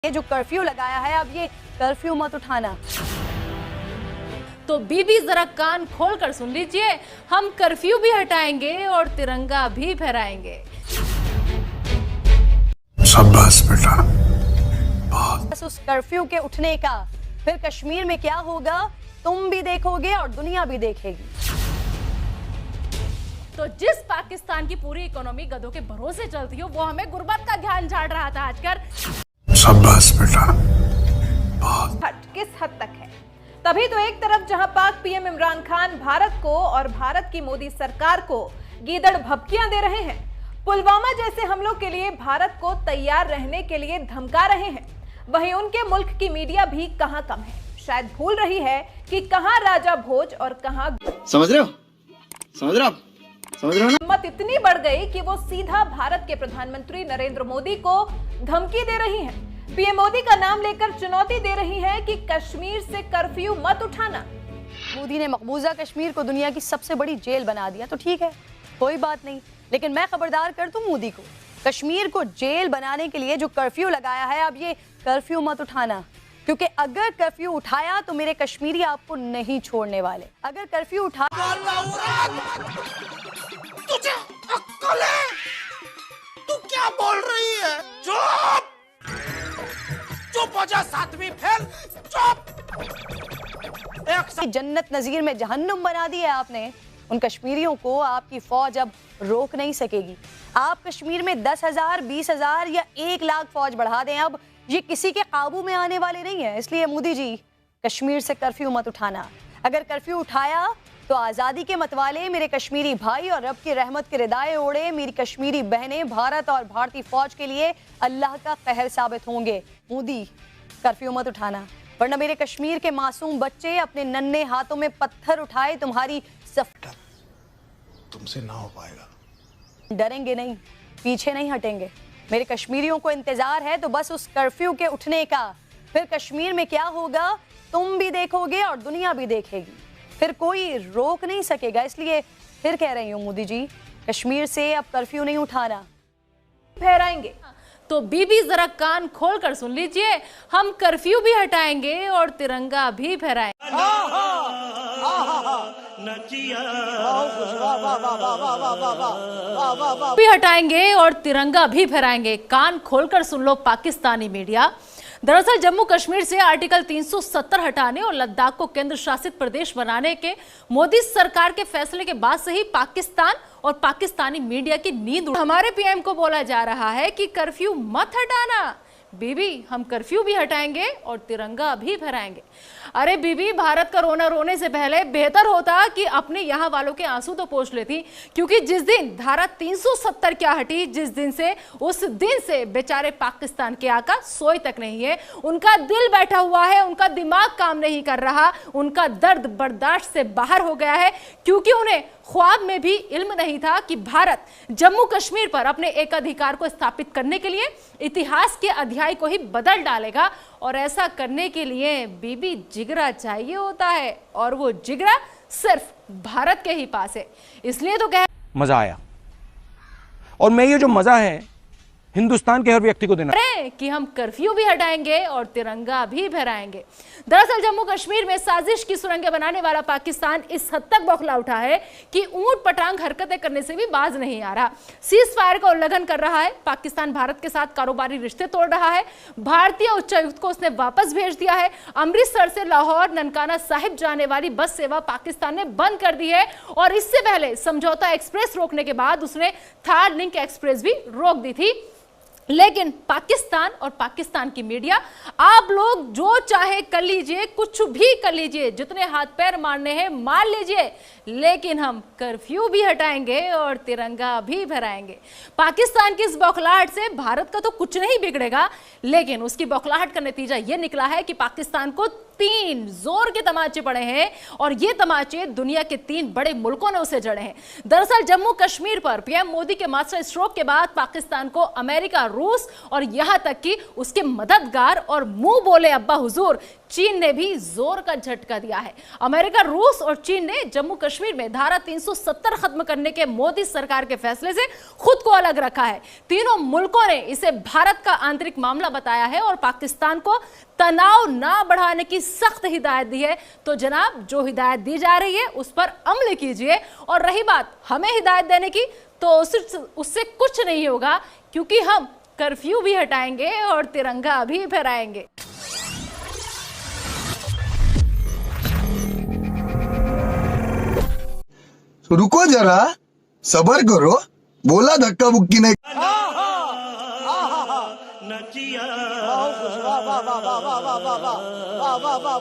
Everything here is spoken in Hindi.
ये जो कर्फ्यू लगाया है, अब ये कर्फ्यू मत उठाना। तो बीबी जरा कान खोल कर सुन लीजिए, हम कर्फ्यू भी हटाएंगे और तिरंगा भी फहराएंगे। शाबाश बेटा। बस उस कर्फ्यू के उठने का फिर कश्मीर में क्या होगा तुम भी देखोगे और दुनिया भी देखेगी। तो जिस पाकिस्तान की पूरी इकोनॉमी गधों के भरोसे चलती हो, वो हमें गुर्बत का ध्यान झाड़ रहा था, आजकल शाबाश बेटा। किस हद तक है? तभी तो एक तरफ जहां पाक पीएम इमरान खान भारत को और भारत की मोदी सरकार को गीदड़ भभकियां दे रहे हैं, पुलवामा जैसे हमलों के लिए भारत को तैयार रहने के लिए धमका रहे हैं, वहीं उनके मुल्क की मीडिया भी कहां कम है। शायद भूल रही है कि कहां राजा भोज और कहां समझ रहे हो ना? हिम्मत इतनी बढ़ गई कि वो सीधा भारत के प्रधानमंत्री नरेंद्र मोदी को धमकी दे रही हैं। पीएम मोदी का नाम लेकर चुनौती दे रही हैं कि कश्मीर से कर्फ्यू मत उठाना। मोदी ने मकबूजा कश्मीर को दुनिया की सबसे बड़ी जेल बना दिया तो ठीक है, कोई बात नहीं, लेकिन मैं खबरदार कर दूं मोदी को, कश्मीर को जेल बनाने के लिए जो कर्फ्यू लगाया है, अब ये कर्फ्यू मत उठाना, क्योंकि अगर कर्फ्यू उठाया तो मेरे कश्मीरी आपको नहीं छोड़ने वाले। अगर कर्फ्यू उठा तुझे अक्ल है? तू क्या बोल रही है? चुप! चुप हो जा, सातवीं फेल, चुप! जन्नत नजीर में जहन्नुम बना दी है आपने उन कश्मीरियों को। आपकी फौज अब रोक नहीं सकेगी। आप कश्मीर में 10,000, 20,000 या 1 लाख फौज बढ़ा दें, अब ये किसी के काबू में आने वाले नहीं है। इसलिए मोदी जी, कश्मीर से कर्फ्यू मत उठाना। अगर कर्फ्यू उठाया तो आज़ादी के मतवाले मेरे कश्मीरी भाई और रब की रहमत के रिदाए ओढ़े मेरी कश्मीरी बहनें भारत और भारतीय फौज के लिए अल्लाह का कहर साबित होंगे। मोदी, कर्फ्यू मत उठाना, वरना मेरे कश्मीर के मासूम बच्चे अपने नन्हे हाथों में पत्थर उठाए तुम्हारी तुमसे ना हो पाएगा। डरेंगे नहीं, पीछे नहीं हटेंगे। मेरे कश्मीरियों को इंतजार है तो बस उस कर्फ्यू के उठने का। फिर कश्मीर में क्या होगा तुम भी देखोगे और दुनिया भी देखेगी। फिर कोई रोक नहीं सकेगा। इसलिए फिर कह रही हूँ मोदी जी, कश्मीर से अब कर्फ्यू नहीं उठाना, फहराएंगे। तो बीबी जरा कान खोल कर सुन लीजिए, हम कर्फ्यू भी हटाएंगे और तिरंगा भी फहराएंगे। भी हटाएंगे और तिरंगा भी फहराएंगे। कान खोलकर सुन लो पाकिस्तानी मीडिया। दरअसल जम्मू कश्मीर से आर्टिकल 370 हटाने और लद्दाख को केंद्र शासित प्रदेश बनाने के मोदी सरकार के फैसले के बाद से ही पाकिस्तान और पाकिस्तानी मीडिया की नींद हमारे पीएम को बोला जा रहा है कि कर्फ्यू मत हटाना। बीबी, हम कर्फ्यू भी हटाएंगे और तिरंगा भी फहराएंगे। अरे बीबी, भारत का रोना रोने से पहले बेहतर होता कि अपने यहाँ वालों के आंसू तो पोंछ लेती, क्योंकि जिस दिन धारा 370 क्या हटी, जिस दिन से उस दिन से बेचारे पाकिस्तान के आका सोए तक नहीं है। उनका दिल बैठा हुआ है, उनका दिमाग काम नहीं कर रहा, उनका दर्द बर्दाश्त से बाहर हो गया है, क्योंकि उन्हें ख्वाब में भी इल्म नहीं था कि भारत जम्मू कश्मीर पर अपने एकाधिकार को स्थापित करने के लिए इतिहास के अध्याय को ही बदल डालेगा। और ऐसा करने के लिए बीबी जिगरा चाहिए होता है, और वो जिगरा सिर्फ भारत के ही पास है। इसलिए तो कह मजा आया, और मैं ये जो मजा है हिंदुस्तान के हर व्यक्ति को देना कि हम कर्फ्यू भी हटाएंगे और तिरंगा भी फहराएंगे। दरअसल जम्मू कश्मीर में साजिश की सुरंगें बनाने वाला पाकिस्तान इस हद तक बौखला उठा है कि ऊंट पटांग हरकतें करने से भी बाज नहीं आ रहा। सीज फायर का उल्लंघन कर रहा है। पाकिस्तान भारत के साथ कारोबारी रिश्ते तोड़ रहा है। भारतीय उच्चायुक्त को उसने वापस भेज दिया है। अमृतसर से लाहौर ननकाना साहिब जाने वाली बस सेवा पाकिस्तान ने बंद कर दी है, और इससे पहले समझौता एक्सप्रेस रोकने के बाद उसने थार लिंक एक्सप्रेस भी रोक दी थी। लेकिन पाकिस्तान और पाकिस्तान की मीडिया, आप लोग जो चाहे कर लीजिए, कुछ भी कर लीजिए, जितने हाथ पैर मारने हैं मार लीजिए, लेकिन हम कर्फ्यू भी हटाएंगे और तिरंगा भी फहराएंगे। पाकिस्तान की इस बौखलाहट से भारत का तो कुछ नहीं बिगड़ेगा, लेकिन उसकी बौखलाहट का नतीजा यह निकला है कि पाकिस्तान को 3 जोर के तमाचे पड़े हैं, और ये तमाचे दुनिया के 3 बड़े मुल्कों ने उसे जड़े हैं। दरअसल जम्मू कश्मीर पर पीएम मोदी के मास्टर स्ट्रोक के बाद पाकिस्तान को अमेरिका, रूस और यहां तक कि उसके मददगार और मुंह बोले अब्बा हुजूर चीन ने भी जोर का झटका दिया है। अमेरिका, रूस और चीन ने जम्मू कश्मीर में धारा 370 खत्म करने के मोदी सरकार के फैसले से खुद को अलग रखा है। तीनों मुल्कों ने इसे भारत का आंतरिक मामला बताया है और पाकिस्तान को तनाव ना बढ़ाने की सख्त हिदायत दी है। तो जनाब, जो हिदायत दी जा रही है उस पर अमल कीजिए। और रही बात हमें हिदायत देने की, तो उससे कुछ नहीं होगा, क्योंकि हम कर्फ्यू भी हटाएंगे और तिरंगा भी फहराएंगे। रुको जरा, सबर करो, बोला धक्का मुक्की नहीं।